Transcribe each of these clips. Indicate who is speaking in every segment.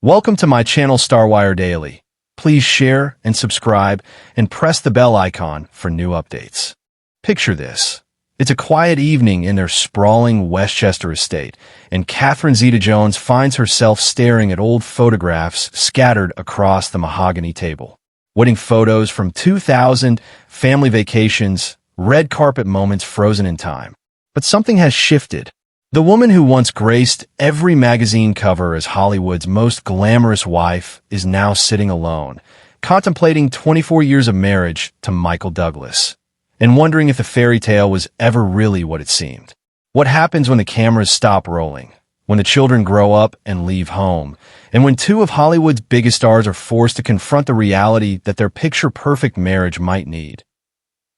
Speaker 1: Welcome to my channel Starwire Daily. Please share and subscribe and press the bell icon for new updates. Picture this. It's a quiet evening in their sprawling Westchester estate, and Catherine Zeta-Jones finds herself staring at old photographs scattered across the mahogany table. Wedding photos from 2000, family vacations, red carpet moments frozen in time. But something has shifted. The woman who once graced every magazine cover as Hollywood's most glamorous wife is now sitting alone, contemplating 24 years of marriage to Michael Douglas, and wondering if the fairy tale was ever really what it seemed. What happens when the cameras stop rolling, when the children grow up and leave home, and when two of Hollywood's biggest stars are forced to confront the reality that their picture-perfect marriage might need?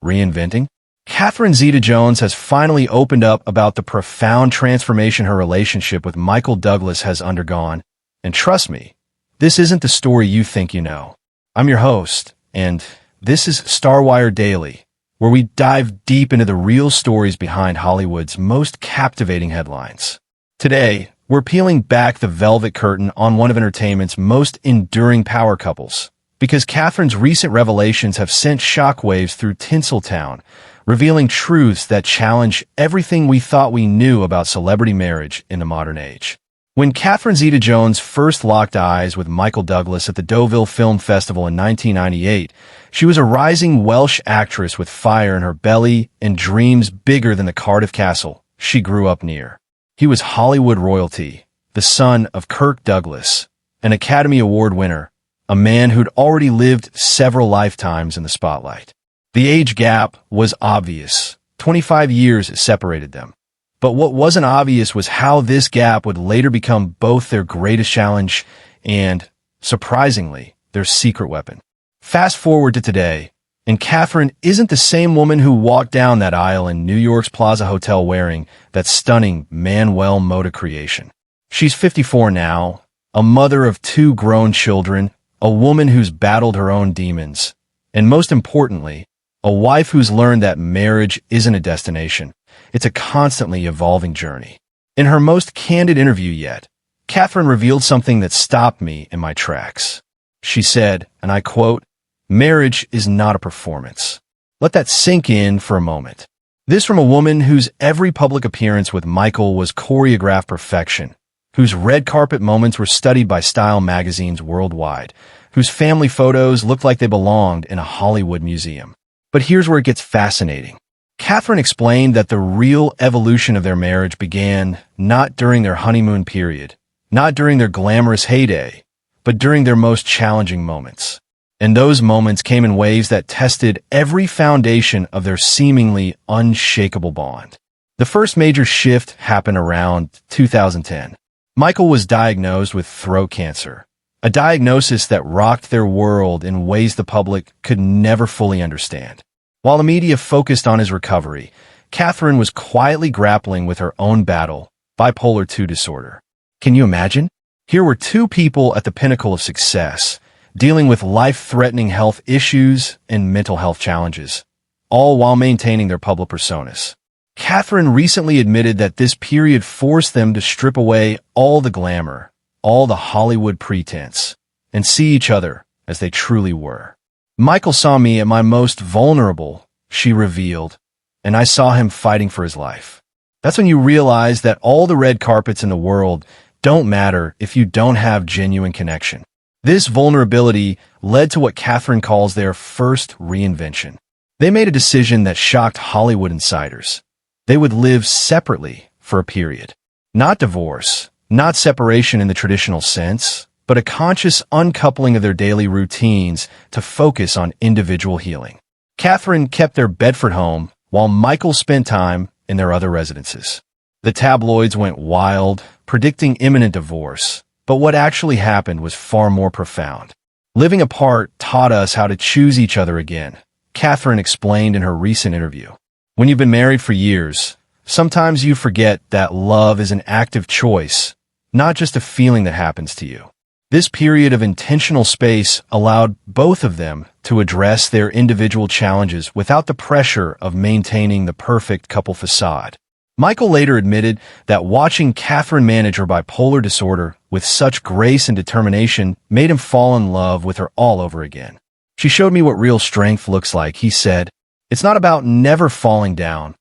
Speaker 1: Reinventing? Catherine Zeta-Jones has finally opened up about the profound transformation her relationship with Michael Douglas has undergone. And trust me, this isn't the story you think you know. I'm your host, and this is Starwire Daily, where we dive deep into the real stories behind Hollywood's most captivating headlines. Today, we're peeling back the velvet curtain on one of entertainment's most enduring power couples, because Catherine's recent revelations have sent shockwaves through Tinseltown, revealing truths that challenge everything we thought we knew about celebrity marriage in the modern age. When Catherine Zeta-Jones first locked eyes with Michael Douglas at the Deauville Film Festival in 1998, she was a rising Welsh actress with fire in her belly and dreams bigger than the Cardiff castle she grew up near. He was Hollywood royalty, the son of Kirk Douglas, an Academy Award winner, a man who'd already lived several lifetimes in the spotlight. The age gap was obvious. 25 years separated them. But what wasn't obvious was how this gap would later become both their greatest challenge and, surprisingly, their secret weapon. Fast forward to today, and Catherine isn't the same woman who walked down that aisle in New York's Plaza Hotel wearing that stunning Manuel Moda creation. She's 54 now, a mother of two grown children, a woman who's battled her own demons, and most importantly, a wife who's learned that marriage isn't a destination. It's a constantly evolving journey. In her most candid interview yet, Catherine revealed something that stopped me in my tracks. She said, and I quote, "Marriage is not a performance." Let that sink in for a moment. This from a woman whose every public appearance with Michael was choreographed perfection, whose red carpet moments were studied by style magazines worldwide, whose family photos looked like they belonged in a Hollywood museum. But here's where it gets fascinating. Catherine explained that the real evolution of their marriage began not during their honeymoon period, not during their glamorous heyday, but during their most challenging moments. And those moments came in waves that tested every foundation of their seemingly unshakable bond. The first major shift happened around 2010. Michael was diagnosed with throat cancer, a diagnosis that rocked their world in ways the public could never fully understand. While the media focused on his recovery, Catherine was quietly grappling with her own battle, bipolar II disorder. Can you imagine? Here were two people at the pinnacle of success, dealing with life-threatening health issues and mental health challenges, all while maintaining their public personas. Catherine recently admitted that this period forced them to strip away all the glamour, all the Hollywood pretense, and see each other as they truly were. "Michael saw me at my most vulnerable," she revealed, "and I saw him fighting for his life." That's when you realize that all the red carpets in the world don't matter if you don't have genuine connection. This vulnerability led to what Catherine calls their first reinvention. They made a decision that shocked Hollywood insiders. They would live separately for a period. Not divorce, not separation in the traditional sense, but a conscious uncoupling of their daily routines to focus on individual healing. Catherine kept their Bedford home, while Michael spent time in their other residences. The tabloids went wild, predicting imminent divorce, but what actually happened was far more profound. Living apart taught us how to choose each other again, Catherine explained in her recent interview. When you've been married for years, sometimes you forget that love is an active choice, not just a feeling that happens to you. This period of intentional space allowed both of them to address their individual challenges without the pressure of maintaining the perfect couple facade. Michael later admitted that watching Catherine manage her bipolar disorder with such grace and determination made him fall in love with her all over again. She showed me what real strength looks like, he said. It's not about never falling down.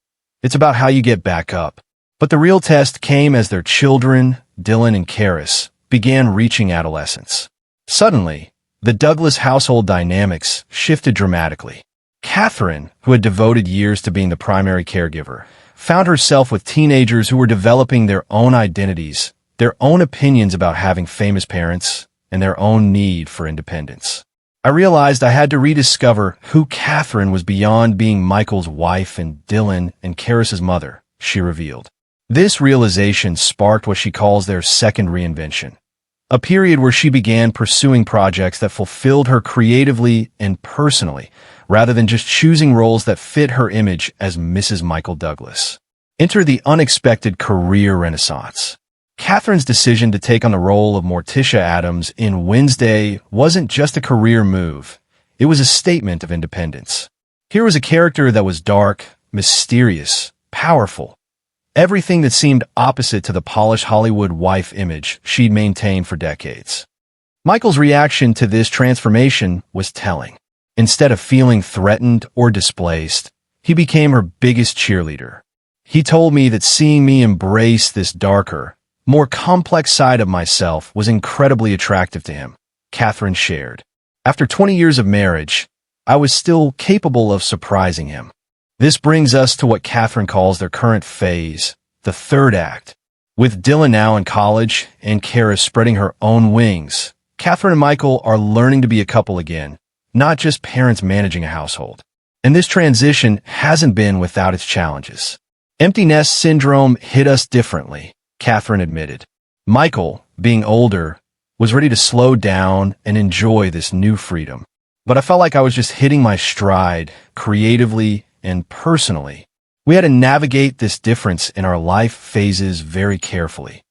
Speaker 1: It's about how you get back up. But the real test came as their children, Dylan and Karis, began reaching adolescence. Suddenly, the Douglas household dynamics shifted dramatically. Catherine, who had devoted years to being the primary caregiver, found herself with teenagers who were developing their own identities, their own opinions about having famous parents, and their own need for independence. I realized I had to rediscover who Catherine was beyond being Michael's wife and Dylan and Karis's mother, she revealed. This realization sparked what she calls their second reinvention, a period where she began pursuing projects that fulfilled her creatively and personally, rather than just choosing roles that fit her image as Mrs. Michael Douglas. Enter the unexpected career renaissance. Catherine's decision to take on the role of Morticia Addams in Wednesday wasn't just a career move. It was a statement of independence. Here was a character that was dark, mysterious, powerful. Everything that seemed opposite to the polished Hollywood wife image she'd maintained for decades. Michael's reaction to this transformation was telling. Instead of feeling threatened or displaced, he became her biggest cheerleader. He told me that seeing me embrace this darker, more complex side of myself was incredibly attractive to him, Catherine shared. After 20 years of marriage, I was still capable of surprising him. This brings us to what Catherine calls their current phase, the third act. With Dylan now in college and Karis spreading her own wings, Catherine and Michael are learning to be a couple again, not just parents managing a household. And this transition hasn't been without its challenges. Empty nest syndrome hit us differently, Catherine admitted. Michael, being older, was ready to slow down and enjoy this new freedom. But I felt like I was just hitting my stride, creatively and personally. We had to navigate this difference in our life phases very carefully.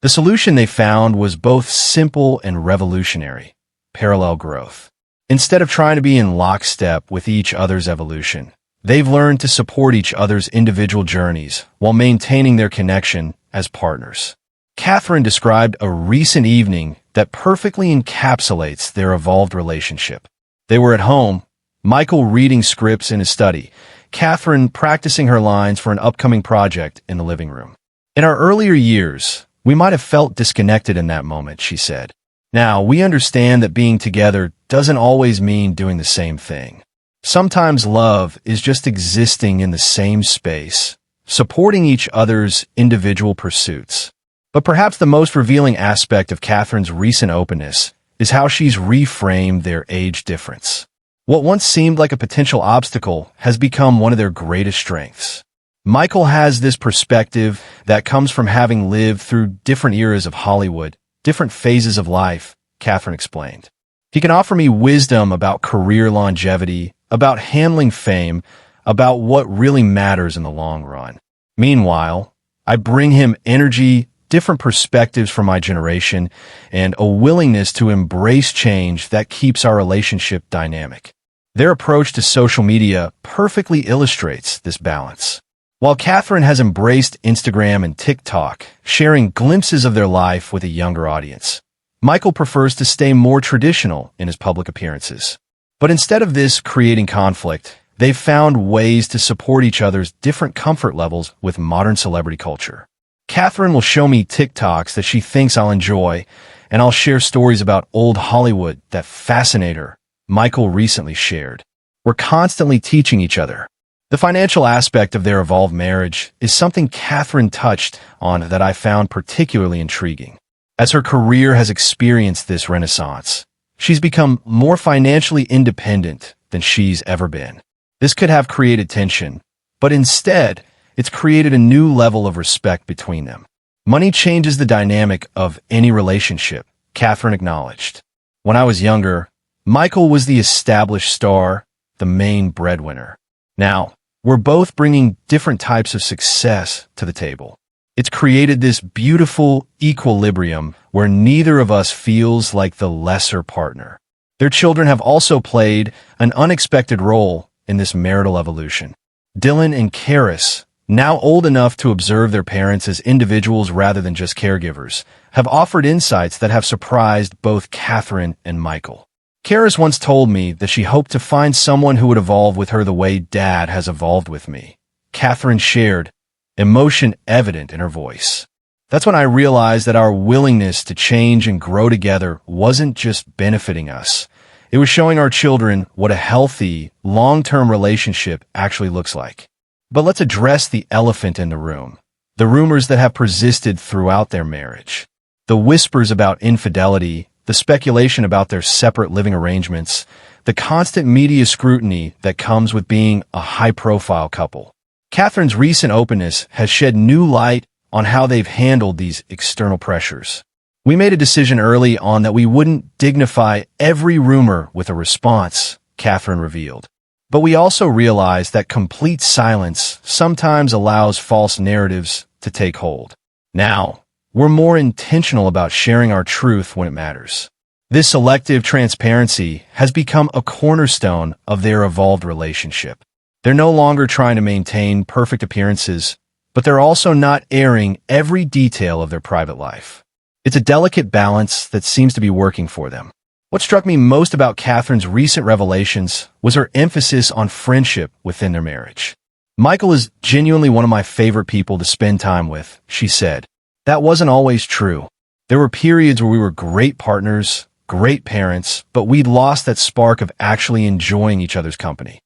Speaker 1: The solution they found was both simple and revolutionary: parallel growth. Instead of trying to be in lockstep with each other's evolution, they've learned to support each other's individual journeys while maintaining their connection as partners. Catherine described a recent evening that perfectly encapsulates their evolved relationship. They were at home, Michael reading scripts in his study, Catherine practicing her lines for an upcoming project in the living room. In our earlier years, we might have felt disconnected in that moment, she said. Now, we understand that being together doesn't always mean doing the same thing. Sometimes love is just existing in the same space, supporting each other's individual pursuits. But perhaps the most revealing aspect of Catherine's recent openness is how she's reframed their age difference. What once seemed like a potential obstacle has become one of their greatest strengths. Michael has this perspective that comes from having lived through different eras of Hollywood, different phases of life, Catherine explained. He can offer me wisdom about career longevity, about handling fame, about what really matters in the long run. Meanwhile, I bring him energy, different perspectives from my generation, and a willingness to embrace change that keeps our relationship dynamic. Their approach to social media perfectly illustrates this balance. While Catherine has embraced Instagram and TikTok, sharing glimpses of their life with a younger audience, Michael prefers to stay more traditional in his public appearances. But instead of this creating conflict, they've found ways to support each other's different comfort levels with modern celebrity culture. Catherine will show me TikToks that she thinks I'll enjoy, and I'll share stories about old Hollywood that fascinate her, Michael recently shared. We're constantly teaching each other. The financial aspect of their evolved marriage is something Catherine touched on that I found particularly intriguing. As her career has experienced this renaissance, she's become more financially independent than she's ever been. This could have created tension, but instead, it's created a new level of respect between them. Money changes the dynamic of any relationship, Catherine acknowledged. When I was younger, Michael was the established star, the main breadwinner. Now, we're both bringing different types of success to the table. It's created this beautiful equilibrium where neither of us feels like the lesser partner. Their children have also played an unexpected role in this marital evolution. Dylan and Karis, now old enough to observe their parents as individuals rather than just caregivers, have offered insights that have surprised both Catherine and Michael. Karis once told me that she hoped to find someone who would evolve with her the way Dad has evolved with me. Catherine shared, emotion evident in her voice. That's when I realized that our willingness to change and grow together wasn't just benefiting us. It was showing our children what a healthy, long-term relationship actually looks like. But let's address the elephant in the room. The rumors that have persisted throughout their marriage. The whispers about infidelity, the speculation about their separate living arrangements, the constant media scrutiny that comes with being a high-profile couple. Catherine's recent openness has shed new light on how they've handled these external pressures. We made a decision early on that we wouldn't dignify every rumor with a response, Catherine revealed. But we also realized that complete silence sometimes allows false narratives to take hold. Now, we're more intentional about sharing our truth when it matters. This selective transparency has become a cornerstone of their evolved relationship. They're no longer trying to maintain perfect appearances, but they're also not airing every detail of their private life. It's a delicate balance that seems to be working for them. What struck me most about Catherine's recent revelations was her emphasis on friendship within their marriage. Michael is genuinely one of my favorite people to spend time with, she said. That wasn't always true. There were periods where we were great partners, great parents, but we'd lost that spark of actually enjoying each other's company.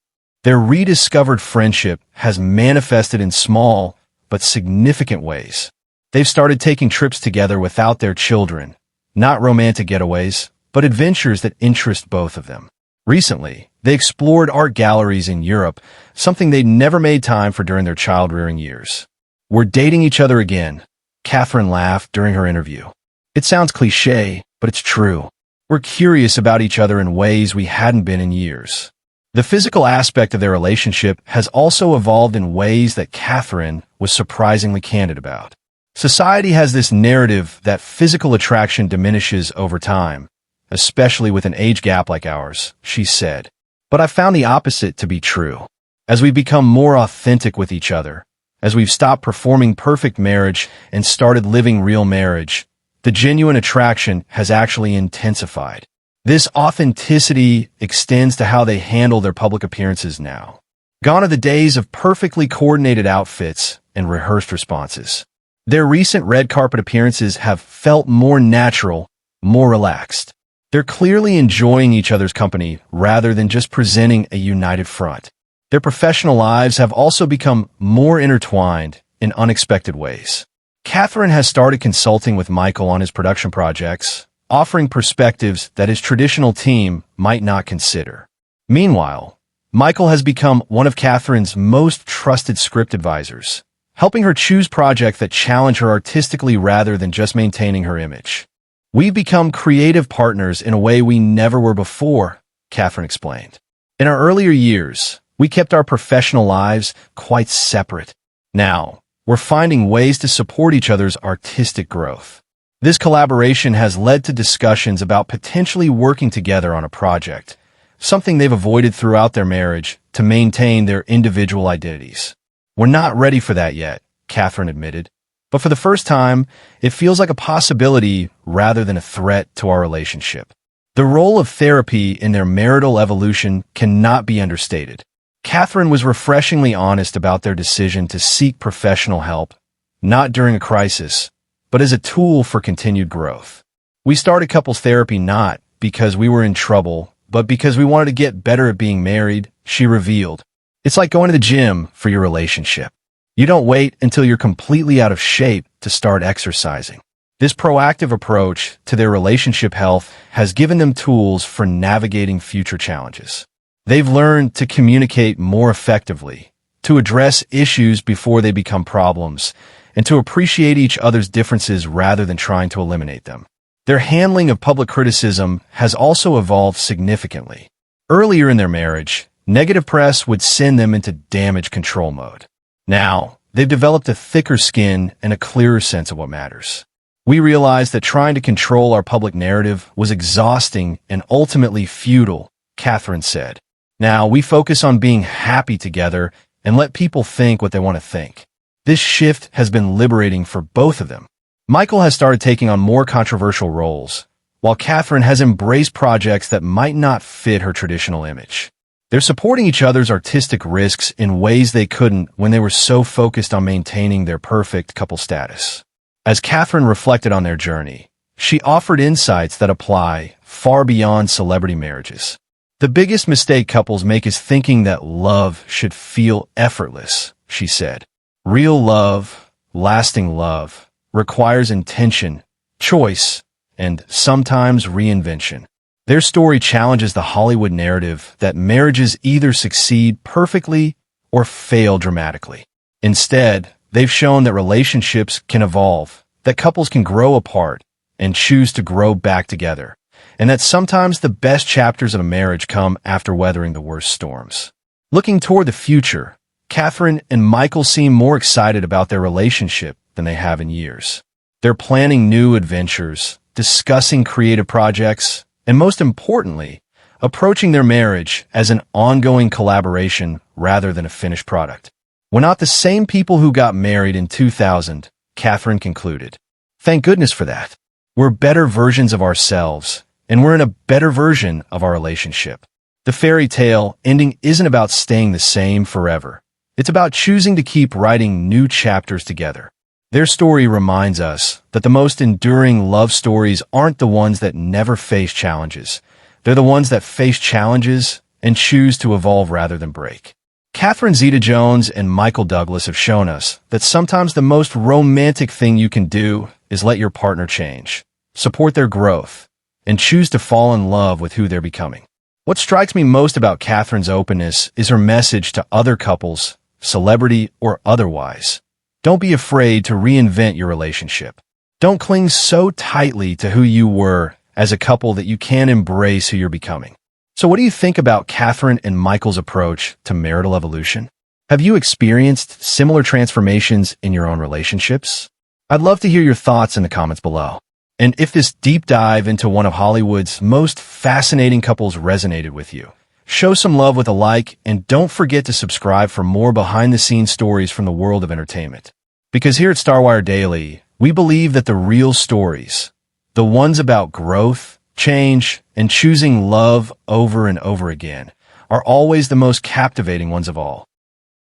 Speaker 1: Their rediscovered friendship has manifested in small but significant ways. They've started taking trips together without their children, not romantic getaways, but adventures that interest both of them. Recently, they explored art galleries in Europe, something they'd never made time for during their child-rearing years. We're dating each other again, Catherine laughed during her interview. It sounds cliché, but it's true. We're curious about each other in ways we hadn't been in years. The physical aspect of their relationship has also evolved in ways that Catherine was surprisingly candid about. Society has this narrative that physical attraction diminishes over time, especially with an age gap like ours, she said. But I found the opposite to be true. As we become more authentic with each other, as we've stopped performing perfect marriage and started living real marriage, the genuine attraction has actually intensified. This authenticity extends to how they handle their public appearances now. Gone are the days of perfectly coordinated outfits and rehearsed responses. Their recent red carpet appearances have felt more natural, more relaxed. They're clearly enjoying each other's company rather than just presenting a united front. Their professional lives have also become more intertwined in unexpected ways. Catherine has started consulting with Michael on his production projects, offering perspectives that his traditional team might not consider. Meanwhile, Michael has become one of Catherine's most trusted script advisors, helping her choose projects that challenge her artistically rather than just maintaining her image. We've become creative partners in a way we never were before, Catherine explained. In our earlier years, we kept our professional lives quite separate. Now, we're finding ways to support each other's artistic growth. This collaboration has led to discussions about potentially working together on a project, something they've avoided throughout their marriage to maintain their individual identities. We're not ready for that yet, Catherine admitted, but for the first time, it feels like a possibility rather than a threat to our relationship. The role of therapy in their marital evolution cannot be understated. Catherine was refreshingly honest about their decision to seek professional help, not during a crisis, but as a tool for continued growth. We started couples therapy not because we were in trouble, but because we wanted to get better at being married, she revealed. It's like going to the gym for your relationship. You don't wait until you're completely out of shape to start exercising. This proactive approach to their relationship health has given them tools for navigating future challenges. They've learned to communicate more effectively, to address issues before they become problems, and to appreciate each other's differences rather than trying to eliminate them. Their handling of public criticism has also evolved significantly. Earlier in their marriage, negative press would send them into damage control mode. Now, they've developed a thicker skin and a clearer sense of what matters. We realized that trying to control our public narrative was exhausting and ultimately futile, Catherine said. Now, we focus on being happy together and let people think what they want to think. This shift has been liberating for both of them. Michael has started taking on more controversial roles, while Catherine has embraced projects that might not fit her traditional image. They're supporting each other's artistic risks in ways they couldn't when they were so focused on maintaining their perfect couple status. As Catherine reflected on their journey, she offered insights that apply far beyond celebrity marriages. The biggest mistake couples make is thinking that love should feel effortless, she said. Real love, lasting love, requires intention, choice, and sometimes reinvention. Their story challenges the Hollywood narrative that marriages either succeed perfectly or fail dramatically. Instead, they've shown that relationships can evolve, that couples can grow apart and choose to grow back together, and that sometimes the best chapters of a marriage come after weathering the worst storms. Looking toward the future, Catherine and Michael seem more excited about their relationship than they have in years. They're planning new adventures, discussing creative projects, and most importantly, approaching their marriage as an ongoing collaboration rather than a finished product. We're not the same people who got married in 2000, Catherine concluded. Thank goodness for that. We're better versions of ourselves, and we're in a better version of our relationship. The fairy tale ending isn't about staying the same forever. It's about choosing to keep writing new chapters together. Their story reminds us that the most enduring love stories aren't the ones that never face challenges. They're the ones that face challenges and choose to evolve rather than break. Catherine Zeta-Jones and Michael Douglas have shown us that sometimes the most romantic thing you can do is let your partner change, support their growth, and choose to fall in love with who they're becoming. What strikes me most about Catherine's openness is her message to other couples, celebrity or otherwise. Don't be afraid to reinvent your relationship. Don't cling so tightly to who you were as a couple that you can't embrace who you're becoming. So what do you think about Catherine and Michael's approach to marital evolution? Have you experienced similar transformations in your own relationships? I'd love to hear your thoughts in the comments below. And if this deep dive into one of Hollywood's most fascinating couples resonated with you, show some love with a like, and don't forget to subscribe for more behind-the-scenes stories from the world of entertainment. Because here at StarWire Daily, we believe that the real stories, the ones about growth, change, and choosing love over and over again, are always the most captivating ones of all.